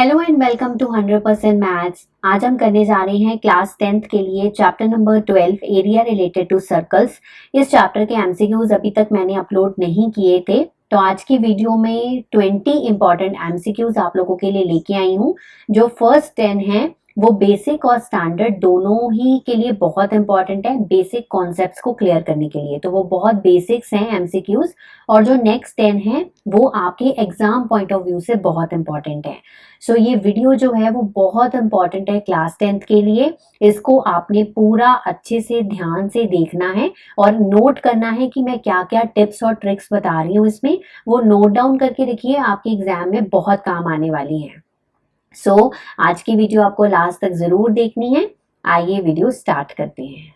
Hello and welcome to 100% maths. आज हम करने जा रहे हैं क्लास 10th के लिए chapter number 12 area related to circles. इस चैप्टर के एमसीक्यूज अभी तक मैंने अपलोड नहीं किए थे, तो आज की वीडियो में 20 इंपॉर्टेंट एमसीक्यूज आप लोगों के लिए लेके आई हूँ। जो फर्स्ट 10 हैं वो बेसिक और स्टैंडर्ड दोनों ही के लिए बहुत इंपॉर्टेंट है, बेसिक कॉन्सेप्ट्स को क्लियर करने के लिए। तो वो बहुत बेसिक्स हैं एमसीक्यूज, और जो नेक्स्ट 10 हैं वो आपके एग्जाम पॉइंट ऑफ व्यू से बहुत इंपॉर्टेंट है। सो ये वीडियो जो है वो बहुत इंपॉर्टेंट है क्लास 10th के लिए। इसको आपने पूरा अच्छे से ध्यान से देखना है और नोट करना है कि मैं क्या क्या टिप्स और ट्रिक्स बता रही हूँ इसमें, वो नोट डाउन करके रखिए, आपके एग्जाम में बहुत काम आने वाली हैं। आज की वीडियो आपको लास्ट तक जरूर देखनी है। आइए वीडियो स्टार्ट करते हैं।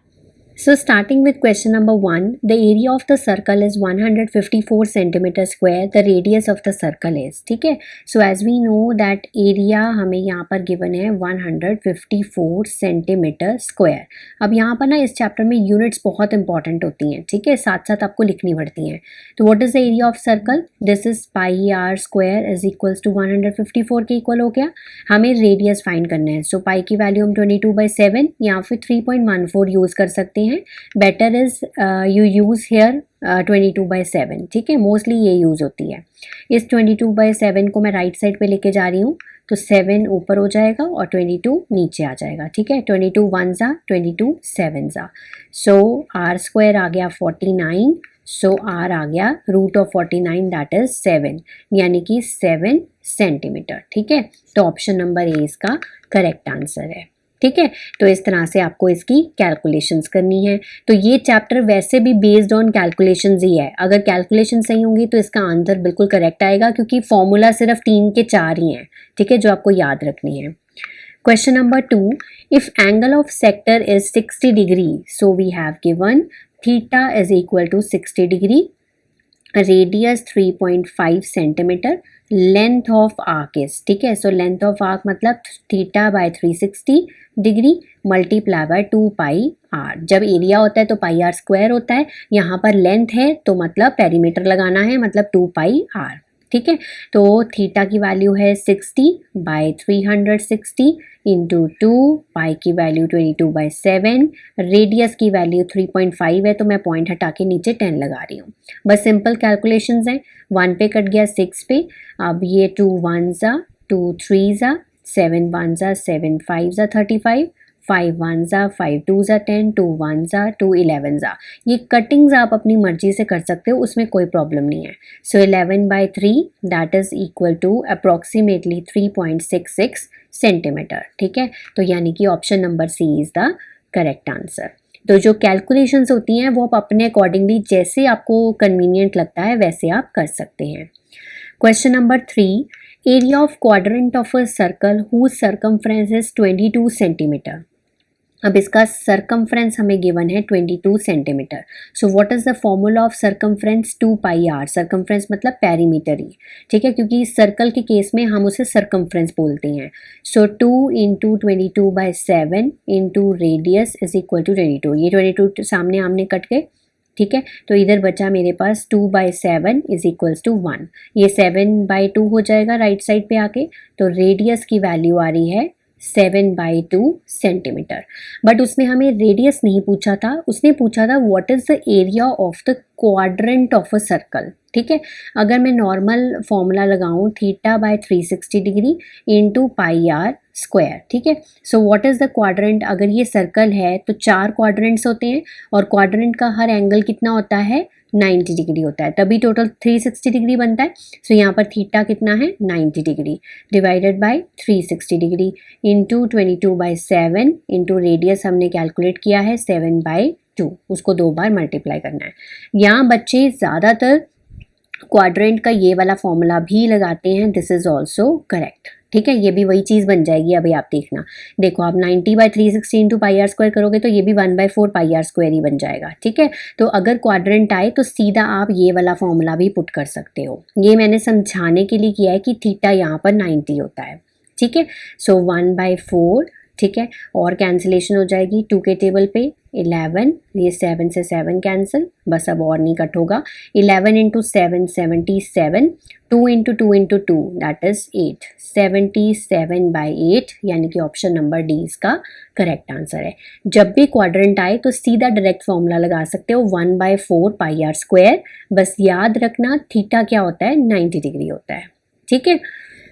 So starting with question number 1, the area of the circle is 154 centimeter square. The radius of the circle is, ठीक है। So as we know that area हमें यहाँ पर given है 154 centimeter square। अब यहाँ पर ना इस चैप्टर में यूनिट्स बहुत इंपॉर्टेंट होती हैं, ठीक है, साथ साथ आपको लिखनी पड़ती हैं। तो what is the area of circle? This is pi are square is equals to 154 के इक्वल हो गया। हमें रेडियस फाइंड करना है। सो पाई की वैल्यू हम 22/7 या फिर 3.14 यूज कर सकते हैं। Better is you use hair 22/7, ठीक है, मोस्टली ये यूज होती है। इस 22/7 को मैं राइट साइड पे लेके जा रही हूँ, तो 7 ऊपर हो जाएगा और 22 नीचे आ जाएगा, ठीक है। 22 1 जा, 22 7 जा। सो आर स्क्वायर आ गया 49। सो आर आ गया रूट ऑफ 49 दैट इज 7, यानी कि 7 सेंटीमीटर, ठीक है। तो ऑप्शन नंबर ए इसका करेक्ट आंसर है, ठीक है। तो इस तरह से आपको इसकी कैलकुलेशंस करनी है। तो ये चैप्टर वैसे भी बेस्ड ऑन कैलकुलेशंस ही है। अगर कैलकुलेशन सही होंगी तो इसका आंसर बिल्कुल करेक्ट आएगा, क्योंकि फॉर्मूला सिर्फ 3 के 4 ही हैं, ठीक है, जो आपको याद रखनी है। Question number 2, if angle of sector is 60 degree, so we have given theta is equal to 60 degree, radius 3.5 centimetre, length of arc is, ठीक है। सो लेंथ ऑफ आर्क मतलब theta by 360 degree multiply by 2 pi r. जब area होता है तो पाई are square होता है, यहाँ पर लेंथ है तो मतलब पेरीमीटर लगाना है, मतलब 2 पाई आर, ठीक है। तो थीटा की वैल्यू है 60/360 इंटू 2, पाई की वैल्यू 22/7, रेडियस की वैल्यू 3.5 है, तो मैं पॉइंट हटा के नीचे 10 लगा रही हूँ। बस सिंपल कैलकुलेशंस हैं। 1 पे कट गया 6 पे, अब ये 2 1 जा, 2 3 जा, 7 1 जा, 7 5 जा 35, 5 1 जा, 5 2 जा 10, 2 1 जा, 2 11 जा। ये कटिंग्स आप अपनी मर्जी से कर सकते हो, उसमें कोई प्रॉब्लम नहीं है। So 11/3 that is equal to approximately 3.66 centimetre, ठीक है। तो यानी कि option number C is the correct answer. तो जो कैलकुलेशंस होती हैं वो आप अपने अकॉर्डिंगली जैसे आपको कन्वीनियंट लगता है वैसे आप कर सकते हैं। Question number 3, area of quadrant of a circle whose circumference is 22 centimetre. अब इसका सर्कमफ्रेंस हमें गिवन है 22 centimetre. So what is the formula of circumference? 2 pi r. Circumference मतलब पेरीमीटर ही, ठीक है, क्योंकि सर्कल के केस में हम उसे सर्कमफ्रेंस बोलते हैं। So 2 into 22/7 into radius is equal to 22। ये 22 सामने आमने कट गए, ठीक है। तो इधर बचा मेरे पास 2/7 इज इक्वल्स टू 1। ये 7/2 हो जाएगा राइट साइड पे आके। तो रेडियस की वैल्यू आ रही है 7/2 सेंटीमीटर। बट उसने हमें रेडियस नहीं पूछा था, उसने पूछा था what is the area of the quadrant of a circle, ठीक है। अगर मैं नॉर्मल फॉर्मूला लगाऊं theta by 360 degree into pi are square, ठीक है। So what is the quadrant? अगर ये सर्कल है तो 4 क्वाड्रेंट्स होते हैं, और क्वाड्रेंट का हर एंगल कितना होता है? 90 डिग्री होता है, तभी टोटल 360 डिग्री बनता है। सो यहाँ पर थीटा कितना है? 90 degree divided by 360 degree into 22/7 into radius हमने कैलकुलेट किया है 7/2, उसको 2 बार मल्टीप्लाई करना है। यहाँ बच्चे ज़्यादातर क्वाड्रेंट का ये वाला फॉर्मूला भी लगाते हैं, दिस इज ऑल्सो करेक्ट, ठीक है। ये भी वही चीज़ बन जाएगी। अभी आप देखना, देखो आप 90/360 इंटू पाई आर स्क्वायर करोगे तो ये भी 1/4 पाई आर स्क्वायर ही बन जाएगा, ठीक है। तो अगर क्वाड्रेंट आए तो सीधा आप ये वाला फॉर्मूला भी पुट कर सकते हो। ये मैंने समझाने के लिए किया है कि थीटा यहाँ पर 90 होता है, ठीक है। सो 1/4 ठीक है, और कैंसिलेशन हो जाएगी 2 के टेबल पे 11, ये 7 से 7 कैंसिल, बस अब और नहीं कट होगा। 11 into 7 77, 2 into 2 into 2 that is 8, 77/8 यानी कि ऑप्शन नंबर डी इसका करेक्ट आंसर है। जब भी क्वाड्रेंट आए तो सीधा डायरेक्ट फॉर्मूला लगा सकते हो 1/4 पाई आर स्क्वायर। बस याद रखना थीटा क्या होता है, 90 डिग्री होता है। ठीक है,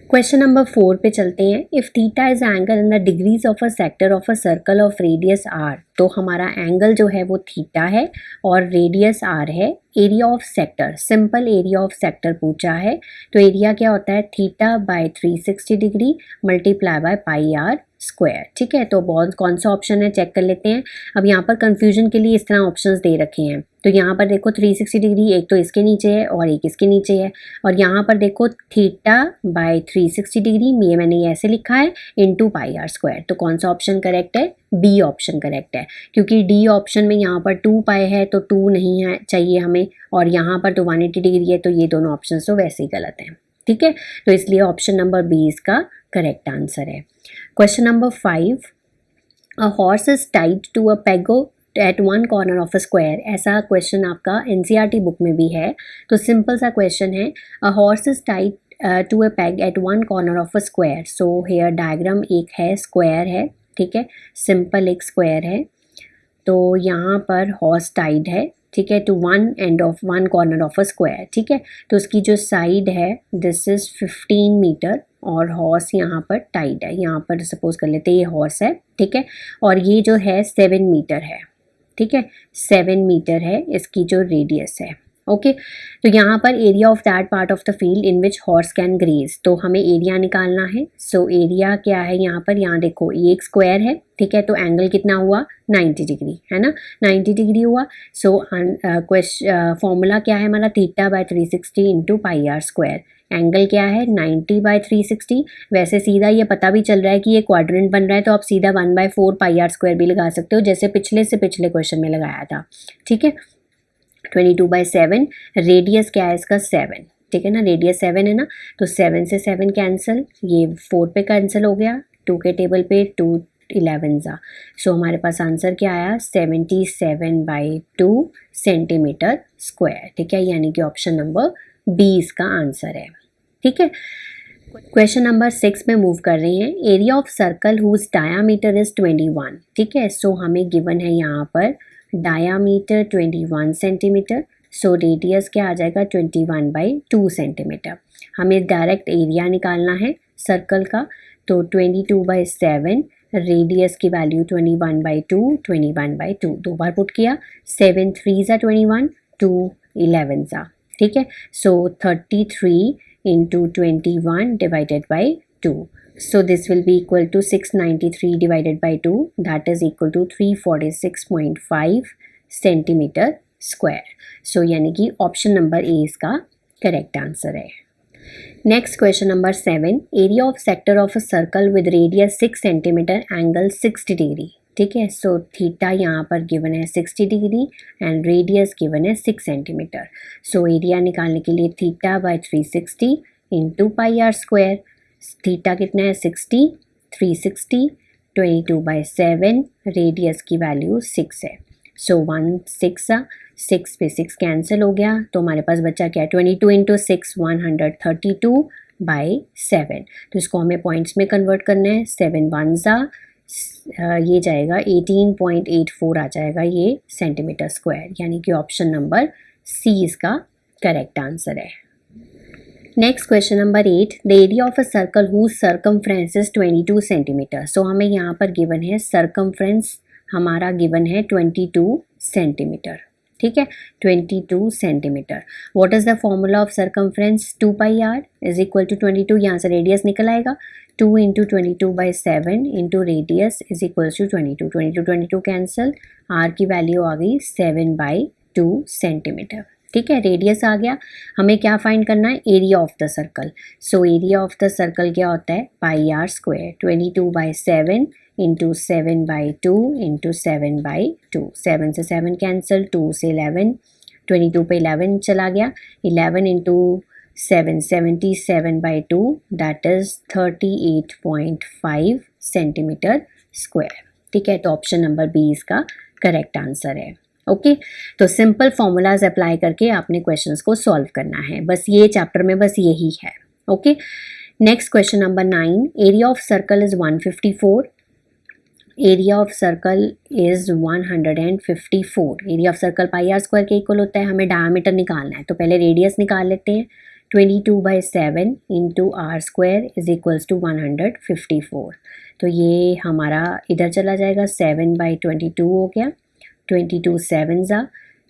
क्वेश्चन नंबर 4 पे चलते हैं। If theta is angle in the degrees of a sector of a circle of radius r, तो हमारा एंगल जो है वो थीटा है और रेडियस आर है। Area of sector, simple area of sector पूछा है, तो एरिया क्या होता है, theta by 360 degree multiply by pi are square. ठीक है, तो बहुत कौन सा ऑप्शन है चेक कर लेते हैं। अब यहाँ पर कंफ्यूजन के लिए इस तरह ऑप्शंस दे रखे हैं, तो यहाँ पर देखो 360 डिग्री एक तो इसके नीचे है और एक इसके नीचे है, और यहाँ पर देखो थीटा बाय 360 डिग्री, ये मैंने ऐसे लिखा है इनटू पाई आर स्क्वायर। तो कौन सा ऑप्शन करेक्ट है, बी ऑप्शन करेक्ट है, क्योंकि डी ऑप्शन में यहाँ पर 2 पाई है तो 2 नहीं है चाहिए हमें, और यहाँ पर तो 180 डिग्री है, तो ये दोनों ऑप्शन तो वैसे ही गलत हैं। ठीक है, तो इसलिए ऑप्शन नंबर बी इसका करेक्ट आंसर है। Question number 5, a horse is tied to a peg at one corner of a square. ऐसा क्वेश्चन आपका एनसीईआरटी बुक में भी है, तो सिंपल सा क्वेश्चन है, a horse is tied to a peg at one corner of a square. So here diagram एक है, स्क्वायर है, ठीक है, सिंपल एक स्क्वायर है, तो यहाँ पर हॉर्स टाइड है, ठीक है, to one end of one corner of a square. ठीक है, तो उसकी जो साइड है दिस इज 15 मीटर और हॉर्स यहाँ पर टाइड है। यहाँ पर सपोज कर लेते हैं ये हॉर्स है, ठीक है, और ये जो है 7 मीटर है। ठीक है, 7 मीटर है इसकी जो रेडियस है। ओके, तो यहाँ पर area of that part of the field in which horse can graze, तो हमें एरिया निकालना है। सो एरिया क्या है यहाँ पर, यहाँ देखो ये एक स्क्वायर है, ठीक है, तो एंगल कितना हुआ, 90 डिग्री है ना, 90 डिग्री हुआ। सो फॉर्मूला क्या है हमारा, theta by 360 into pi are square. Angle क्या है, 90/360। वैसे सीधा ये पता भी चल रहा है कि ये क्वाड्रेंट बन रहा है, तो आप सीधा 1/4 पाई आर स्क्वायर भी लगा सकते हो, जैसे पिछले क्वेश्चन में लगाया था। ठीक है, 22/7, रेडियस क्या है इसका, 7, ठीक है ना, रेडियस 7 है ना, तो 7 से 7 कैंसिल, ये 4 पे कैंसिल हो गया, 2 के टेबल पे 2 11 जा। सो हमारे पास आंसर क्या आया, 77/2 सेंटीमीटर स्क्वायर। ठीक है, यानी कि ऑप्शन नंबर बी इसका आंसर है। ठीक है, क्वेश्चन नंबर 6 में मूव कर रहे हैं। Area of circle whose diameter is 21। ठीक है, सो हमें गिवन है यहाँ पर डायामीटर 21 सेंटीमीटर, सो रेडियस क्या आ जाएगा, 21/2 सेंटीमीटर। हमें डायरेक्ट एरिया निकालना है सर्कल का, तो 22/7, रेडियस की वैल्यू 21/2 दो बार पुट किया, 7 3 ज़ा 21, 2 11 ज़ा। ठीक है, सो 33 into 21 divided by 2. So this will be equal to 693 divided by 2, that is equal to 346.5 centimeter square. So यानी कि ऑप्शन नंबर ए इसका करेक्ट आंसर है। Next question number 7, area of sector of a circle with radius 6 centimetre angle 60 degree. ठीक है, so theta यहाँ पर given है 60 degree and radius given है 6 सेंटीमीटर। सो एरिया निकालने के लिए theta by 360 into pi are square. Theta कितना है 60, 360, 22/7, रेडियस की वैल्यू 6 है। सो 1 6 पे 6 कैंसिल हो गया, तो हमारे पास बचा क्या, 22 इंटू 6 132/7। तो इसको हमें पॉइंट्स में कन्वर्ट करना है, 7 1 ज़ा, ये जाएगा 18.84 आ जाएगा ये सेंटीमीटर स्क्वायर, यानी कि ऑप्शन नंबर सी इसका करेक्ट आंसर है। Next question number 8, the area of a circle whose circumference is 22 centimetre. So हमें यहाँ पर गिवन है सर्कमफ्रेंस, हमारा गिवन है 22 सेंटीमीटर। ठीक है, 22 centimetre. What is the formula of circumference, 2 pi r is equal to 22, यहाँ से रेडियस निकल आएगा, 2 into 22/7 into radius is equal to 22 cancel, r की वैल्यू आ गई 7/2 सेंटीमीटर। ठीक है, रेडियस आ गया, हमें क्या फाइंड करना है, area of the circle. So area of the circle क्या होता है, पाई आर स्क्वायर, 22/7 इंटू 7/2 इंटू 7/2, 7 से 7 कैंसिल, 2 से 11, 22 पे 11 चला गया, 11 into 7 77/2 that is 38.5 centimetre square. ठीक है, तो ऑप्शन नंबर बी इसका करेक्ट आंसर है। ओके, तो सिंपल फॉर्मूलाज अप्लाई करके आपने क्वेश्चंस को सॉल्व करना है, बस ये चैप्टर में बस यही है। Okay, next question number 9, area of circle is 154, area of circle is 154, area of circle pi are square के इक्वल होता है। हमें डायमीटर निकालना है, तो पहले रेडियस निकाल लेते हैं। 22/7 into r square is equals to 154, तो ये हमारा इधर चला जाएगा, 7/22 हो गया, 22 7 ज़ा,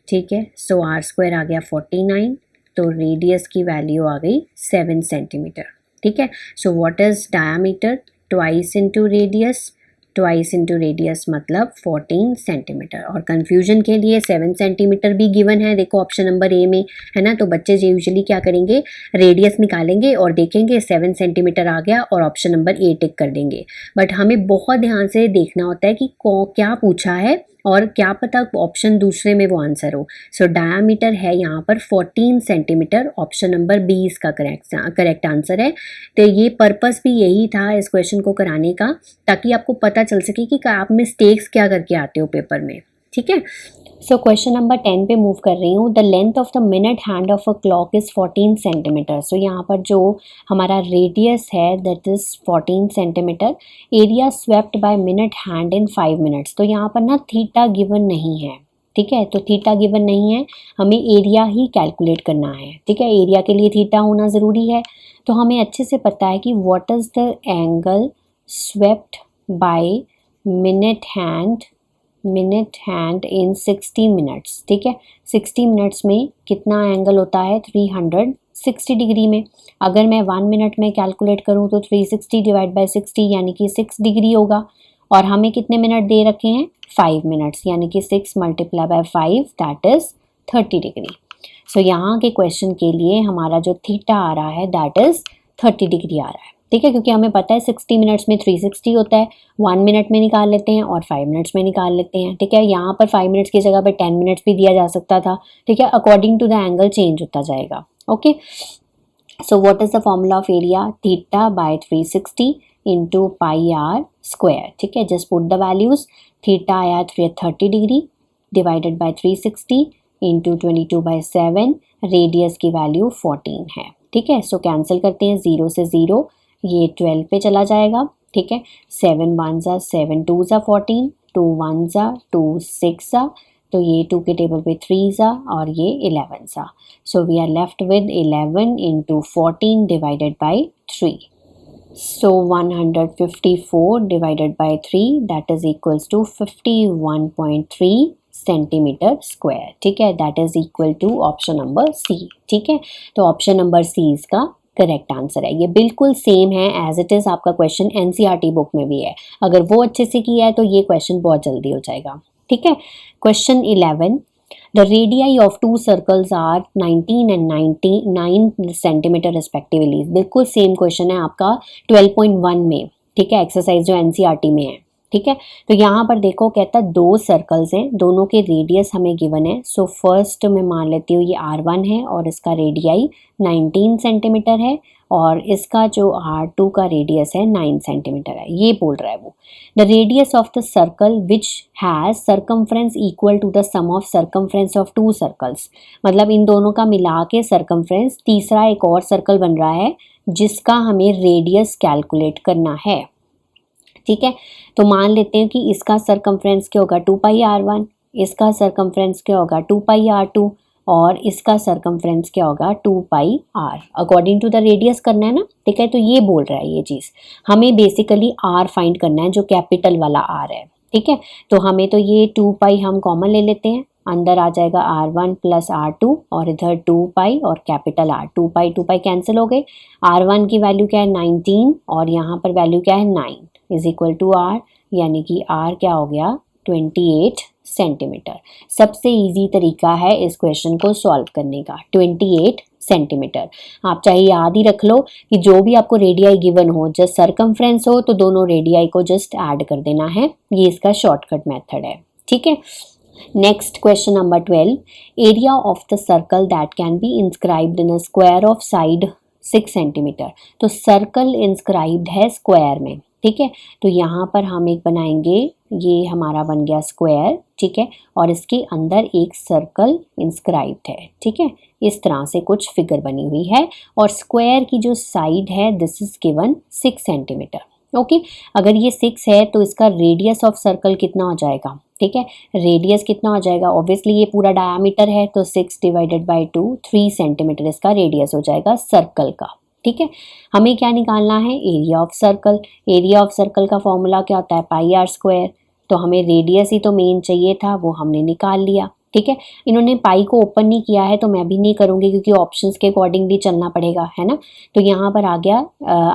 ठीक है। सो आर स्क्वायर आ गया 49, तो रेडियस की वैल्यू आ गई 7 सेंटीमीटर। ठीक है, so what is diameter, twice into radius, twice into radius मतलब 14 सेंटीमीटर। और कन्फ्यूजन के लिए 7 सेंटीमीटर भी गिवन है, देखो ऑप्शन नंबर ए में है ना। तो बच्चे यूजुअली क्या करेंगे, रेडियस निकालेंगे और देखेंगे 7 सेंटीमीटर आ गया और ऑप्शन नंबर ए टिक कर देंगे। बट हमें बहुत ध्यान से देखना होता है कि क्या पूछा है और क्या पता ऑप्शन दूसरे में वो आंसर हो। सो डायामीटर है यहाँ पर 14 सेंटीमीटर, ऑप्शन नंबर बी इसका करेक्ट आंसर है। तो ये पर्पस भी यही था इस क्वेश्चन को कराने का, ताकि आपको पता चल सके कि आप मिस्टेक्स क्या करके आते हो पेपर में। ठीक है, सो क्वेश्चन नंबर 10 पे मूव कर रही हूँ। The length of the minute hand of a clock is 14 centimetre. So यहाँ पर जो हमारा रेडियस है that is 14 centimetre, area swept by minute hand in 5 minutes. तो यहाँ पर ना थीटा गिवन नहीं है, ठीक है, तो थीटा गिवन नहीं है, हमें एरिया ही कैलकुलेट करना है। ठीक है, एरिया के लिए थीटा होना ज़रूरी है। तो हमें अच्छे से पता है कि what is the angle swept by minute hand in 60 minutes. ठीक है, 60 मिनट्स में कितना एंगल होता है, 360 डिग्री में। अगर मैं 1 मिनट में कैलकुलेट करूं तो 360 डिवाइड बाय 60 यानी कि 6 डिग्री होगा। और हमें कितने मिनट दे रखे हैं, 5 मिनट्स, यानी कि 6 multiply by 5 that is 30 degree. So यहाँ के क्वेश्चन के लिए हमारा जो थीटा आ रहा है दैट इज 30 डिग्री आ रहा है। ठीक है, क्योंकि हमें पता है 60 मिनट्स में 360 होता है, 1 मिनट में निकाल लेते हैं और 5 मिनट्स में निकाल लेते हैं। ठीक है, यहाँ पर 5 मिनट्स की जगह पर 10 मिनट्स भी दिया जा सकता था। ठीक है, according to the angle change होता जाएगा। Okay, so what is the formula of area, theta by 360 into pi are square. ठीक है, just put the values, theta आया 30 degree divided by 360 into 22/7, radius की वैल्यू 14 है। ठीक है, सो कैंसिल करते हैं, 0 से 0, ये 12 पे चला जाएगा। ठीक है, 7 1 ज़ा 7 2 ज़ा 14, 2 1 ज़ा 2 6 ज़ा, तो ये 2 के टेबल पे 3 ज़ा और ये 11 ज़ा। So we are left with 11 into 14 divided by 3। So 154 divided by 3 that is equals to 51.3 centimetre square. ठीक है, that is equal to option number C. ठीक है, तो ऑप्शन नंबर सी इसका करेक्ट आंसर है। ये बिल्कुल सेम है एज इट इज आपका क्वेश्चन एनसीईआरटी बुक में भी है। अगर वो अच्छे से किया है तो ये क्वेश्चन बहुत जल्दी हो जाएगा। ठीक है, question 11, the radii of 2 circles are 19 and 99 centimetre respectively. बिल्कुल सेम क्वेश्चन है आपका 12.1 में। ठीक है, एक्सरसाइज जो एनसीईआरटी में है। ठीक है, तो यहाँ पर देखो कहता है 2 सर्कल्स हैं, दोनों के रेडियस हमें गिवन है। सो फर्स्ट मैं मान लेती हूँ ये R1 है और इसका रेडियाई 19 सेंटीमीटर है और इसका जो R2 का रेडियस है 9 सेंटीमीटर है, ये बोल रहा है वो। The radius of the circle which has circumference equal to the sum of circumference of 2 circles. मतलब इन दोनों का मिला के सर्कमफ्रेंस, तीसरा एक और सर्कल बन रहा है जिसका हमें रेडियस कैलकुलेट करना है। ठीक है, तो मान लेते हैं कि इसका सरकमफ्रेंस क्या होगा 2 पाई R1, इसका सरकमफ्रेंस क्या होगा 2 पाई R2 और इसका सरकमफ्रेंस क्या होगा 2 pi R। According to the radius करना है ना। ठीक है, तो ये बोल रहा है ये चीज़ हमें बेसिकली R फाइंड करना है जो कैपिटल वाला R है। ठीक है, तो हमें तो ये 2 पाई हम कॉमन ले लेते हैं, अंदर आ जाएगा R1 प्लस R2 और इधर 2 पाई और कैपिटल R। 2 पाई कैंसिल हो गए। R1 की वैल्यू क्या है 19 और यहाँ पर वैल्यू क्या है 9 इज इक्वल टू R, यानी कि R क्या हो गया 28 सेंटीमीटर। सबसे इजी तरीका है इस क्वेश्चन को सॉल्व करने का, 28 सेंटीमीटर। आप चाहे याद ही रख लो कि जो भी आपको रेडियाई गिवन हो, जस्ट सरकमफ्रेंस हो तो दोनों रेडियाई को जस्ट ऐड कर देना है, ये इसका शॉर्टकट मेथड है। ठीक है, next question number 12, area of the circle that can be inscribed in a square of side 6 centimetre. तो सर्कल इंस्क्राइब्ड है स्क्वायर में। ठीक है। तो यहाँ पर हम एक बनाएंगे, ये हमारा बन गया स्क्वायर, ठीक है, और इसके अंदर एक सर्कल इंस्क्राइब्ड है, ठीक है। इस तरह से कुछ फिगर बनी हुई है और स्क्वायर की जो साइड है this is given 6 centimetre. Okay, अगर ये 6 है तो इसका रेडियस ऑफ सर्कल कितना हो जाएगा, ठीक है। रेडियस कितना हो जाएगा, ऑब्वियसली ये पूरा डायामीटर है तो 6 डिवाइडेड बाई 2 3 सेंटीमीटर इसका रेडियस हो जाएगा सर्कल का, ठीक है। हमें क्या निकालना है, area of circle. Area of circle का फॉर्मूला क्या होता है, पाई आर स्क्वायर। तो हमें रेडियस ही तो मेन चाहिए था, वो हमने निकाल लिया, ठीक है। इन्होंने पाई को ओपन नहीं किया है तो मैं भी नहीं करूँगी क्योंकि ऑप्शंस के अकॉर्डिंगली चलना पड़ेगा, है ना। तो यहाँ पर आ गया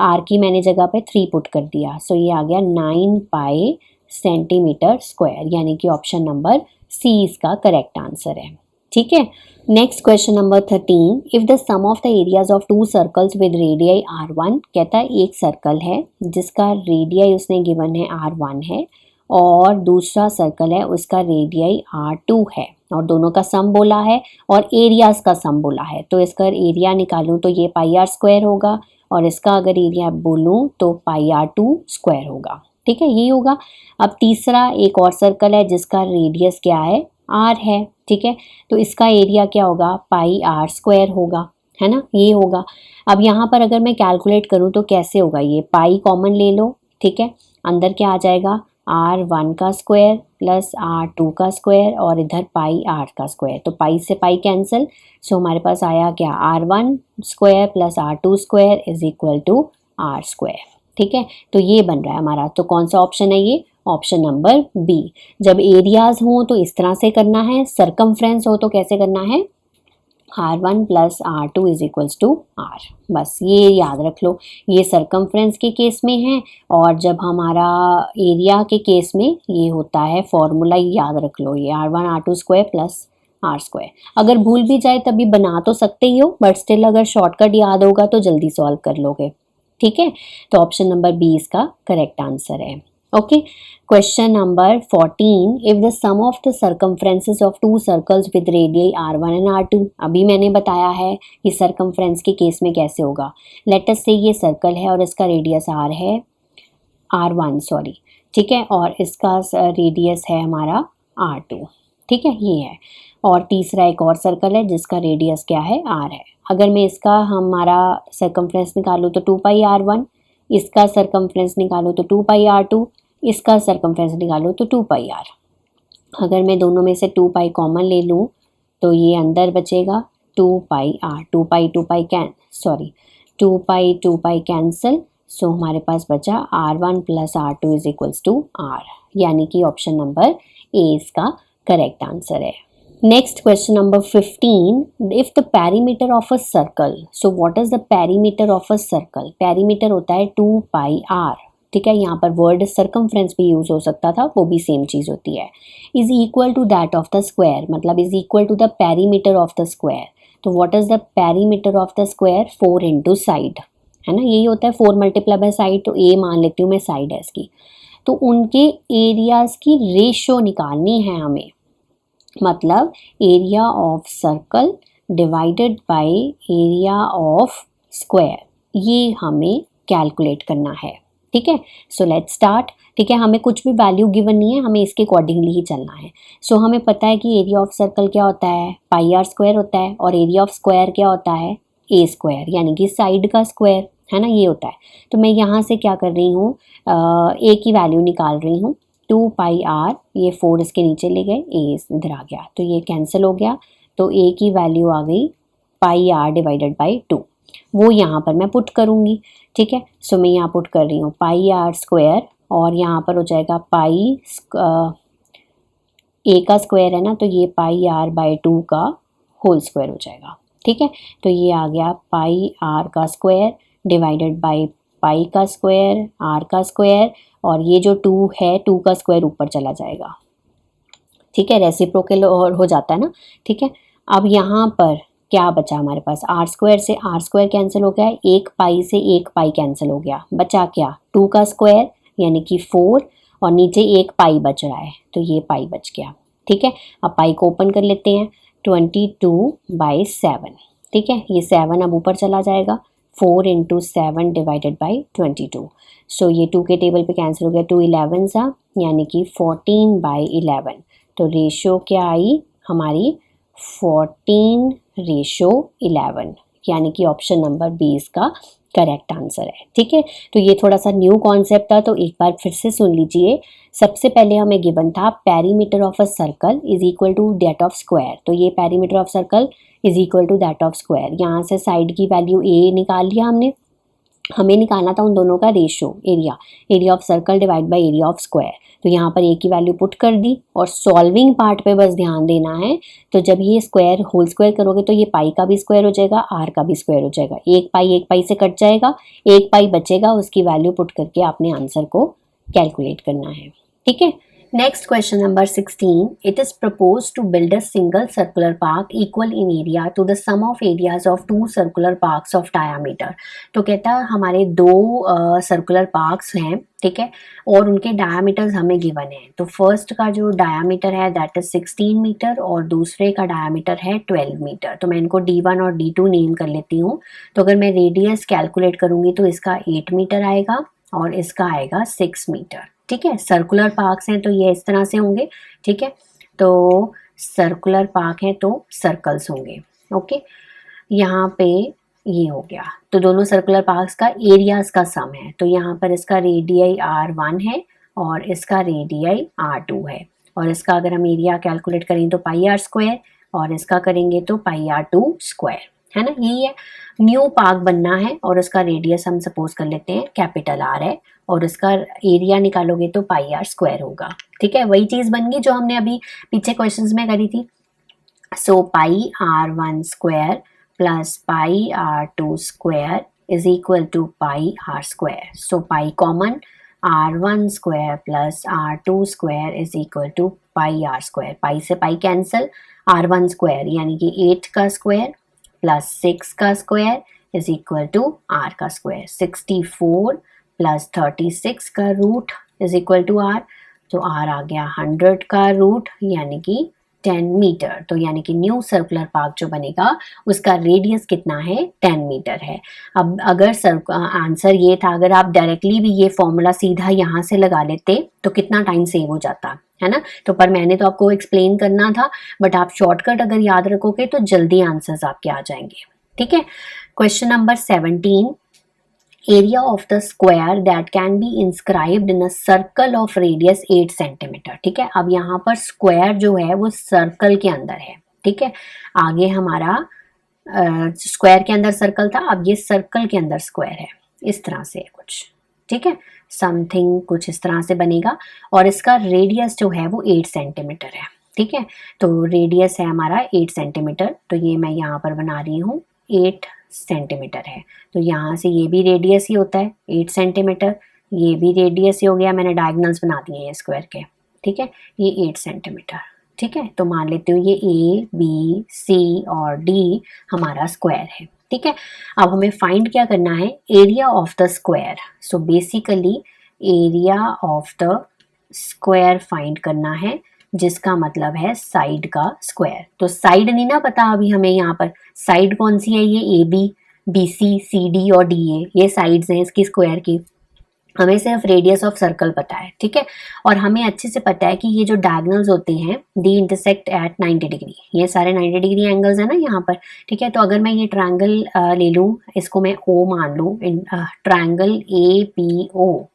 आर की मैंने जगह पे 3 पुट कर दिया, सो ये आ गया 9 पाई सेंटीमीटर स्क्वायर, यानी कि ऑप्शन नंबर सी इसका करेक्ट आंसर है, ठीक है। Next question number 13, if the sum of the areas of 2 circles with radii R1, कहता है एक सर्कल है जिसका रेडियाई उसने गिवन है R1 है और दूसरा सर्कल है उसका रेडियाई R2 है और दोनों का सम बोला है और एरियाज का सम बोला है। तो इसका एरिया निकालूं तो ये पाई आर स्क्वायर होगा और इसका अगर एरिया बोलूं तो पाई R2 स्क्वायर होगा, ठीक है, यही होगा। अब तीसरा एक और सर्कल है जिसका रेडियस क्या है, R है, ठीक है। तो इसका एरिया क्या होगा, पाई आर स्क्वायर होगा, है ना, ये होगा। अब यहाँ पर अगर मैं कैलकुलेट करूँ तो कैसे होगा, ये पाई कॉमन ले लो, ठीक है, अंदर क्या आ जाएगा, R1 का स्क्वायर प्लस R2 का स्क्वायर और इधर पाई R का स्क्वायर, तो पाई से पाई कैंसिल, सो हमारे पास आया क्या, R1 square plus R2 square is equal to R square, ठीक है। तो ये बन रहा है हमारा, तो कौन सा ऑप्शन है ये, ऑप्शन नंबर बी। जब एरियाज हो तो इस तरह से करना है, सरकमफ्रेंस हो तो कैसे करना है, R1 plus R2 is equals to R, बस ये याद रख लो। ये सरकमफ्रेंस के केस में है और जब हमारा एरिया के केस में ये होता है, फॉर्मूला याद रख लो, ये R1 R2 square plus R square. अगर भूल भी जाए तभी बना तो सकते ही हो, बट स्टिल अगर शॉर्टकट याद होगा तो जल्दी सॉल्व कर लोगे, ठीक है। तो ऑप्शन नंबर बी इसका करेक्ट आंसर है। Okay, question number 14, if the sum of the circumferences of 2 circles with radii R1 and R2, अभी मैंने बताया है कि सर्कमफ्रेंस के केस में कैसे होगा। लेट अस से ये सर्कल है और इसका रेडियस R है, R1 सॉरी, ठीक है, और इसका रेडियस है हमारा R2, ठीक है, ये है। और तीसरा एक और सर्कल है जिसका रेडियस क्या है, R है। अगर मैं इसका हमारा सर्कमफ्रेंस निकालूँ तो 2 पाई R1, इसका सर्कमफ्रेंस निकालो तो 2 पाई R2, इसका सर्कमफ्रेंस निकालो तो 2 पाई R। अगर मैं दोनों में से 2 पाई कॉमन ले लूँ तो ये अंदर बचेगा 2 पाई R, 2 पाई कैंसिल, सो हमारे पास बचा R1 plus R2 is equals to R, यानी कि ऑप्शन नंबर ए इसका करेक्ट आंसर है। Next question number 15, if the perimeter of a circle, so what is the perimeter of a circle, perimeter होता है 2 pi R, ठीक है, यहाँ पर वर्ड सर्कमफ्रेंस भी यूज हो सकता था, वो भी सेम चीज होती है। Is equal to that of the square, मतलब is equal to the perimeter of the square. तो what is the perimeter of the square, 4 into side, है ना, यही होता है 4 मल्टीप्लाई बाय साइड, तो ए मान लेती हूँ मैं साइड है इसकी। तो उनके एरियाज की रेशो निकालनी है हमें, मतलब area of circle divided by area of square, ये हमें कैलकुलेट करना है, ठीक है। सो लेट्स स्टार्ट, ठीक है, हमें कुछ भी वैल्यू गिवन नहीं है, हमें इसके अकॉर्डिंगली ही चलना है। सो हमें पता है कि एरिया ऑफ सर्कल क्या होता है, पाई आर स्क्वायर होता है, और एरिया ऑफ स्क्वायर क्या होता है, ए स्क्वायर, यानी कि साइड का स्क्वायर, है ना, ये होता है। तो मैं यहाँ से क्या कर रही हूँ, ए की वैल्यू निकाल रही हूँ, 2 पाई R, ये 4 इसके नीचे ले गए, ए इधर आ गया, तो ये कैंसिल हो गया, तो ए की वैल्यू आ गई पाई R डिवाइडेड बाई 2, वो यहाँ पर मैं पुट करूँगी, ठीक है। सो मैं यहाँ पुट कर रही हूँ पाई R स्क्वायर और यहाँ पर हो जाएगा पाई ए का स्क्वायर है ना, तो ये पाई R बाई 2 का होल स्क्वायर हो जाएगा, ठीक है। तो ये आ गया पाई R का स्क्वायर डिवाइडेड बाई पाई का स्क्वायर, R का स्क्वायर, और ये जो 2 है 2 का स्क्वायर ऊपर चला जाएगा, ठीक है, रेसिप्रोकल और हो जाता है ना, ठीक है। अब यहाँ पर क्या बचा हमारे पास, R स्क्वायर से R स्क्वायर कैंसिल हो गया, एक पाई से एक पाई कैंसिल हो गया, बचा क्या, 2 का स्क्वायर यानी कि 4, और नीचे एक पाई बच रहा है, तो ये पाई बच गया, ठीक है। अब पाई को ओपन कर लेते हैं, 22/7, ठीक है, ये 7 अब ऊपर चला जाएगा, 4 इंटू 7 डिवाइडेड बाई 22। सो ये 2 के टेबल पे कैंसिल हो गया, 2 11 सा यानी कि 14/11। तो रेशो क्या आई हमारी 14:11, यानी कि ऑप्शन नंबर बी इसका करेक्ट आंसर है। ठीक है, तो ये थोड़ा सा न्यू कॉन्सेप्ट था, तो एक बार फिर से सुन लीजिए। सबसे पहले हमें गिवन था perimeter of a circle is equal to that of square. तो ये perimeter of circle is equal to that of square, यहाँ से साइड की वैल्यू ए निकाल लिया हमने। हमें निकालना था उन दोनों का ratio, area of circle divide by area of square. तो यहाँ पर ए की वैल्यू पुट कर दी और सॉल्विंग पार्ट पे बस ध्यान देना है। तो जब ये स्क्वायर होल स्क्वायर करोगे तो ये पाई का भी स्क्वायर हो जाएगा, आर का भी स्क्वायर हो जाएगा। एक पाई से कट जाएगा, एक पाई बचेगा, उसकी वैल्यू पुट करके आपने आंसर को कैलकुलेट करना है। ठीक है, next question number 16। It is propose to build a single circular park equal in area to the sum of areas of 2 circular parks of diameter. तो कहता है हमारे 2 सर्कुलर पार्क्स हैं, ठीक है, और उनके डायामीटर्स हमें गिवन है। तो फर्स्ट का जो डायामीटर है दैट इज 16 मीटर और दूसरे का डायामीटर है 12 मीटर। तो मैं इनको D1 और D2 नेम कर लेती हूँ। तो अगर मैं रेडियस कैलकुलेट करूँगी तो इसका 8 मीटर आएगा और इसका आएगा 6 मीटर। ठीक है, सर्कुलर पार्क्स हैं तो ये इस तरह से होंगे। ठीक है, तो सर्कुलर पार्क है तो सर्कल्स होंगे। ओके, यहाँ पे ये हो गया। तो दोनों सर्कुलर पार्क्स का एरियाज का सम है। तो यहाँ पर इसका रेडियाई R1 है और इसका रेडियाई R2 है, और इसका अगर हम एरिया कैलकुलेट करें तो पाई आर स्क्वायर, और इसका करेंगे तो पाई R2 स्क्वायर, है ना। यही है, न्यू पार्क बनना है और उसका रेडियस हम सपोज कर लेते हैं कैपिटल R है, और उसका एरिया निकालोगे तो पाई आर स्क्वायर होगा। ठीक है, वही चीज़ बन गई जो हमने अभी पीछे क्वेश्चंस में करी थी। So pi R1 square plus pi R2 square is equal to pi are square. So pi common, R1 square plus R2 square is equal to pi are square. Pi से पाई कैंसिल, R1 स्क्वायर यानी कि 8 का square plus 6 का square is equal to R का square. 64 plus 36 का root is equal to R। तो R आ गया 100 का रूट यानी कि 10 मीटर। तो यानी कि न्यू सर्कुलर पार्क जो बनेगा उसका रेडियस कितना है, 10 मीटर है। अब अगर आंसर ये था, अगर आप डायरेक्टली भी ये फॉर्मूला सीधा यहाँ से लगा लेते तो कितना टाइम सेव हो जाता, है ना। तो पर मैंने तो आपको एक्सप्लेन करना था, बट आप शॉर्टकट अगर याद रखोगे तो जल्दी आंसर्स आपके आ जाएंगे। ठीक है, question number 17। Area of the square that can be inscribed in a circle of radius 8 centimetre. ठीक है, अब यहाँ पर स्क्वायर जो है वो सर्कल के अंदर है। ठीक है, आगे हमारा स्क्वायर के अंदर सर्कल था, अब ये सर्कल के अंदर स्क्वायर है, इस तरह से कुछ। ठीक है, समथिंग कुछ इस तरह से बनेगा, और इसका रेडियस जो है वो 8 सेंटीमीटर है। ठीक है, तो रेडियस है हमारा 8 सेंटीमीटर। तो ये मैं यहाँ पर बना रही हूँ 8 सेंटीमीटर है। तो यहाँ से ये भी रेडियस ही होता है 8 सेंटीमीटर, ये भी रेडियस ही हो गया। मैंने डायगोनल्स बना दिए हैं स्क्वायर के। ठीक है, ये 8 सेंटीमीटर। ठीक है, तो मान लेते हो ये A, B, C और D हमारा स्क्वायर है। ठीक है, अब हमें फाइंड क्या करना है, area of the square. So basically area of the square find करना है, जिसका मतलब है साइड का स्क्वायर। तो साइड नहीं ना पता अभी हमें, यहाँ पर साइड कौन सी है, ये AB, BC, CD और DA, ये साइड्स हैं इसकी स्क्वायर की। हमें सिर्फ रेडियस ऑफ सर्कल पता है। ठीक है, और हमें अच्छे से पता है कि ये जो डायगोनल्स होते हैं दी इंटरसेक्ट एट 90 डिग्री, ये सारे 90 डिग्री एंगल्स है ना यहाँ पर। ठीक है, तो अगर मैं ये ट्रायंगल ले लूँ, इसको मैं O मान लूँ, ट्रायंगल APO।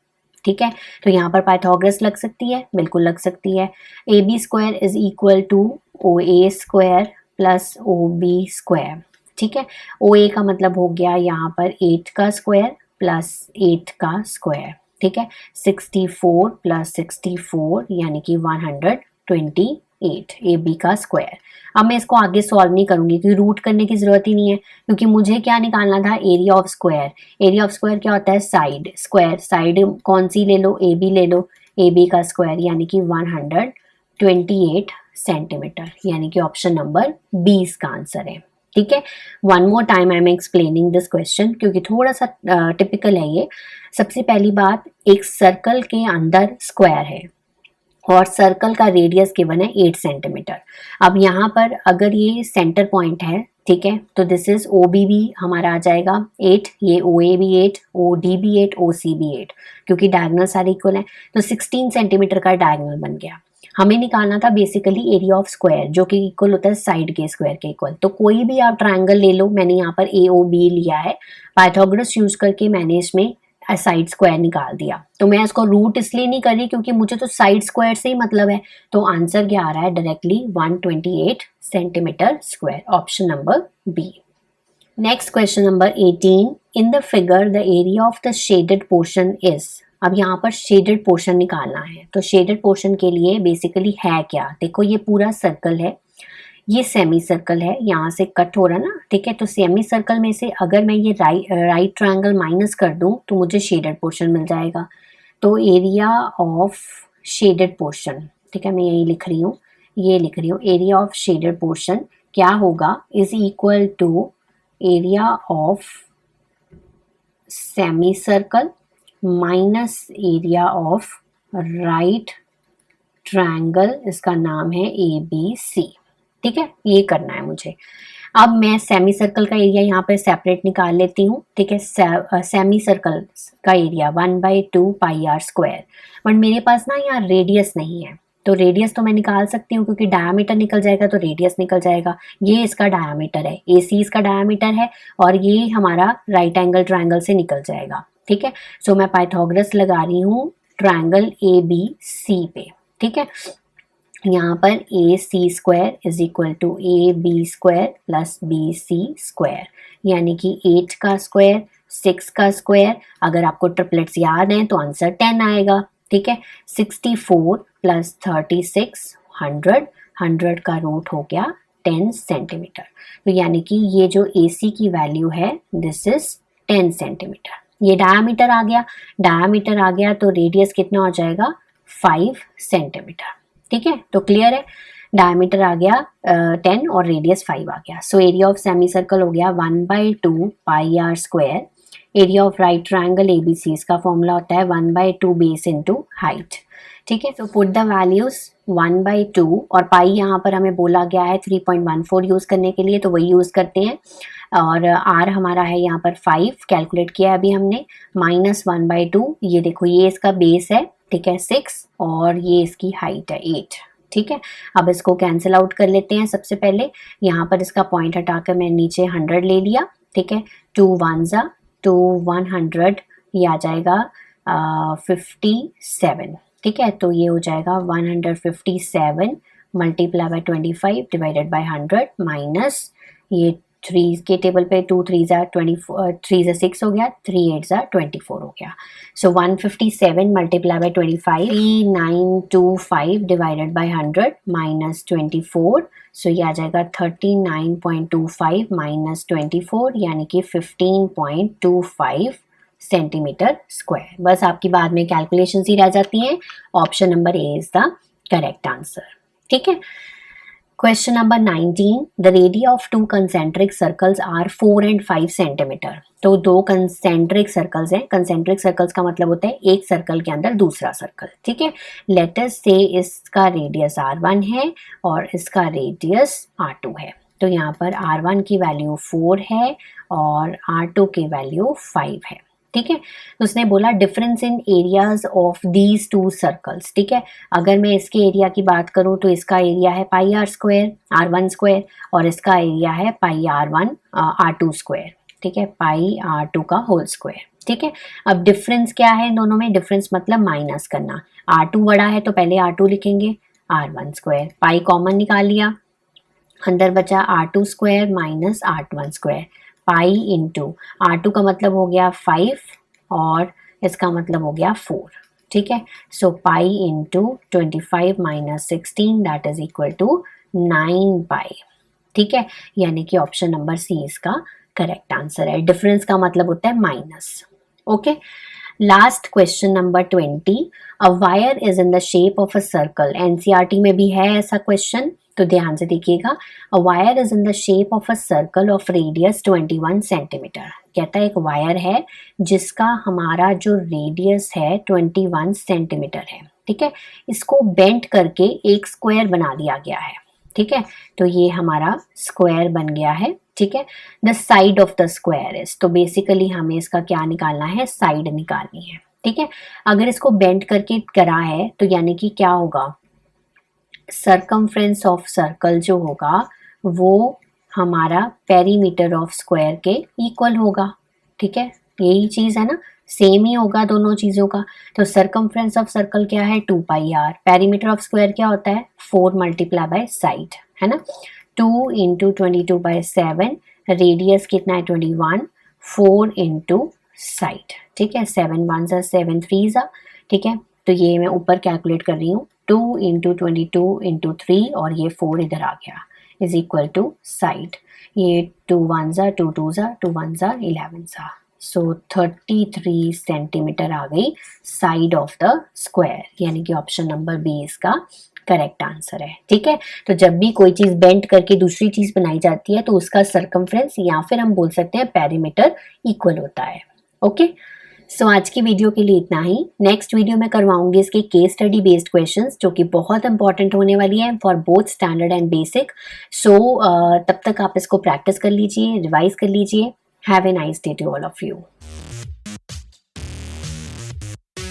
ठीक है, तो यहाँ पर पाइथागोरस लग सकती है, बिल्कुल लग सकती है। AB square is equal to OA square plus OB square. ठीक है, OA का मतलब हो गया यहाँ पर 8 का स्क्वायर प्लस 8 का स्क्वायर। ठीक है, 64 प्लस 64 यानी कि 128 AB का स्क्वायर। अब मैं इसको आगे सॉल्व नहीं करूंगी क्योंकि रूट करने की जरूरत ही नहीं है, क्योंकि मुझे क्या निकालना था, area of square. Area of square क्या होता है, साइड स्क्वायर। साइड कौन सी ले लो, AB ले लो, AB का स्क्वायर यानी कि 128 सेंटीमीटर, यानी कि ऑप्शन नंबर 20 का आंसर है। ठीक है, one more time I am explaining this question क्योंकि थोड़ा सा टिपिकल है ये। सबसे पहली बात, एक सर्कल के अंदर स्क्वायर है और सर्कल का रेडियस गिवन है 8 सेंटीमीटर। अब यहाँ पर अगर ये सेंटर पॉइंट है ठीक है। तो दिस इज ओ बी भी हमारा आ जाएगा 8, ये ओ ए भी 8, ओ डी भी 8, ओ सी भी 8, क्योंकि डायगोनल सारे इक्वल है। तो 16 सेंटीमीटर का डायगोनल बन गया। हमें निकालना था बेसिकली एरिया ऑफ स्क्वायर, जो कि इक्वल होता है साइड के स्क्वायर के इक्वल। तो कोई भी आप ट्राइंगल ले लो, मैंने यहाँ पर ए ओ बी लिया है, पाइथागोरस यूज करके मैंने इसमें साइड स्क्वायर निकाल दिया। तो मैं इसको रूट इसलिए नहीं कर रही क्योंकि मुझे तो साइड स्क्वायर से ही मतलब है। तो आंसर क्या आ रहा है directly 128 centimetre square, option number B. Next question number 18, in the figure the area of the shaded portion is. अब यहाँ पर शेडेड पोर्शन निकालना है। तो शेडेड पोर्शन के लिए बेसिकली है क्या, देखो ये पूरा सर्कल है, ये सेमी सर्कल है, यहाँ से कट हो रहा है ना, ठीक है। तो सेमी सर्कल में से अगर मैं ये राइट ट्रायंगल माइनस कर दूं तो मुझे शेडेड पोर्शन मिल जाएगा। तो एरिया ऑफ शेडेड पोर्शन, ठीक है, मैं यही लिख रही हूँ, ये लिख रही हूँ, एरिया ऑफ शेडेड पोर्शन क्या होगा, is equal to area of semi circle minus area of right triangle, इसका नाम है ए बी सी। ठीक है, ये करना है मुझे। अब मैं सेमी सर्कल का एरिया यहाँ पे सेपरेट निकाल लेती हूँ। ठीक है, सेमी सर्कल का area 1/2 pi are square, but मेरे पास ना यहाँ रेडियस नहीं है। तो रेडियस तो मैं निकाल सकती हूँ क्योंकि डायमीटर निकल जाएगा तो रेडियस निकल जाएगा। ये इसका डायमीटर है, ए सी इसका डायमीटर है, और ये हमारा राइट एंगल ट्रायंगल से निकल जाएगा। ठीक है, सो मैं पाइथागोरस लगा रही हूँ ट्रायंगल ए बी सी पे। ठीक है, यहाँ पर A C square is equal to A B square plus B C square, यानी कि 8 का स्क्वायर 6 का स्क्वायर। अगर आपको ट्रिपलेट्स याद हैं तो आंसर 10 आएगा। ठीक है, 64 प्लस 36 100, 100 का रूट हो गया 10 सेंटीमीटर। तो यानी कि ये जो ए सी की वैल्यू है दिस इज 10 सेंटीमीटर। ये डायामीटर आ गया, डायामीटर आ गया तो रेडियस कितना हो जाएगा 5 सेंटीमीटर। ठीक है, तो क्लियर है, डायमीटर आ गया 10 और रेडियस 5 आ गया। So area of semi circle हो गया 1/2 pi are square. Area of right triangle ABC, इसका फॉर्मूला होता है 1/2 बेस इनटू हाइट। ठीक है, तो पुट द वैल्यूज 1/2 और पाई यहाँ पर हमें बोला गया है 3.14 यूज करने के लिए, तो वही यूज करते हैं। और आर हमारा है यहाँ पर 5 कैलकुलेट किया है अभी हमने, माइनस 1/2, ये देखो ये इसका बेस है, ठीक है 6, और ये इसकी हाइट है 8। ठीक है, अब इसको कैंसिल आउट कर लेते हैं। सबसे पहले यहाँ पर इसका पॉइंट हटाकर मैं नीचे 100 ले लिया। ठीक है, 2 1 2 100, ये आ जाएगा 57। ठीक है, तो ये हो जाएगा 157 multiply by 25 divided by 100 minus ये 3 के टेबल पे 2 3 24, 3 6 हो गया, 3 8 24 हो गया। सो 157 multiply by 25 3925 divided by 100 minus 24, सो ये आ जाएगा 39.25 माइनस 24, यानी कि 15.25 सेंटीमीटर स्क्वायर। बस आपकी बाद में कैलकुलेशन ही रह जाती हैं। Option number A is the correct answer. ठीक है, question number 19, the radii of 2 concentric circles are 4 and 5 centimetre. तो 2 कंसेंट्रिक सर्कल्स हैं। कंसेंट्रिक सर्कल्स का मतलब होता है एक सर्कल के अंदर दूसरा सर्कल। ठीक है, लेट अस से इसका रेडियस r1 है और इसका रेडियस r2 है। तो यहाँ पर r1 की वैल्यू 4 है और r2 की वैल्यू 5 है। ठीक है, तो उसने बोला difference in areas of these 2 circles. ठीक है, अगर मैं इसके एरिया की बात करूं तो इसका एरिया है पाई आर स्क्वायर r1 स्क्वायर, और इसका एरिया है पाई r1 r2 स्क्वायर। ठीक है, पाई r2 का होल स्क्वायर। ठीक है, अब डिफरेंस क्या है इन दोनों में, डिफरेंस मतलब माइनस करना। r2 बड़ा है तो पहले r2 लिखेंगे, r1 स्क्वायर, पाई कॉमन निकाल लिया, अंदर बचा r2 square minus r1 square, pi into r2 का मतलब हो गया 5 और इसका मतलब हो गया 4। ठीक है, so pi into 25 minus 16 that is equal to 9 pi. ठीक है, यानी कि ऑप्शन नंबर सी इसका करेक्ट आंसर है। डिफरेंस का मतलब होता है minus. Okay, last question number 20, a wire is in the shape of a circle. NCERT में भी है ऐसा क्वेश्चन, तो ध्यान से देखिएगा। A wire is in the shape of a circle of radius 21 centimetre. कहता है एक वायर है जिसका हमारा जो रेडियस है 21 सेंटीमीटर है। ठीक है, इसको बेंड करके एक स्क्वायर बना दिया गया है। ठीक है, तो ये हमारा स्क्वायर बन गया है ठीक है। The side of the square is, तो बेसिकली हमें इसका क्या निकालना है, साइड निकालनी है, ठीक है। अगर इसको बेंड करके करा है तो यानी कि क्या होगा, सरकमफ्रेंस ऑफ सर्कल जो होगा वो हमारा पेरीमीटर ऑफ स्क्वायर के इक्वल होगा, ठीक है। यही चीज है ना, सेम ही होगा दोनों चीजों का। तो सरकमफ्रेंस ऑफ सर्कल क्या है, 2πr, पेरीमीटर ऑफ स्क्वायर क्या होता है, 4 मल्टीप्लाई बाय साइड, है ना। 2 इंटू 22/7, रेडियस कितना है 21, 4 इंटू साइड, ठीक है। 7 1 सा 7 3 सा, ठीक है। तो ये मैं ऊपर कैलकुलेट कर रही हूँ, 2 इंटू 22 इंटू 3 और ये 4 इधर आ गया, इज इक्वल टू साइड, ये 2 1 सा 2 2 सा 2 1 सा 11 सा, सो 33 सेंटीमीटर आ गई साइड ऑफ द स्क्वायर, यानी कि ऑप्शन नंबर बी इसका करेक्ट आंसर है, ठीक है। तो जब भी कोई चीज बेंड करके दूसरी चीज बनाई जाती है तो उसका सरकमफ्रेंस या फिर हम बोल सकते हैं पेरीमीटर इक्वल होता है, ओके। सो आज की वीडियो के लिए इतना ही। नेक्स्ट वीडियो में करवाऊंगी इसके केस स्टडी बेस्ड क्वेश्चंस जो कि बहुत इंपॉर्टेंट होने वाली है for both standard and basic. So तब तक आप इसको प्रैक्टिस कर लीजिए, रिवाइज कर लीजिए। Have a nice day to all of you.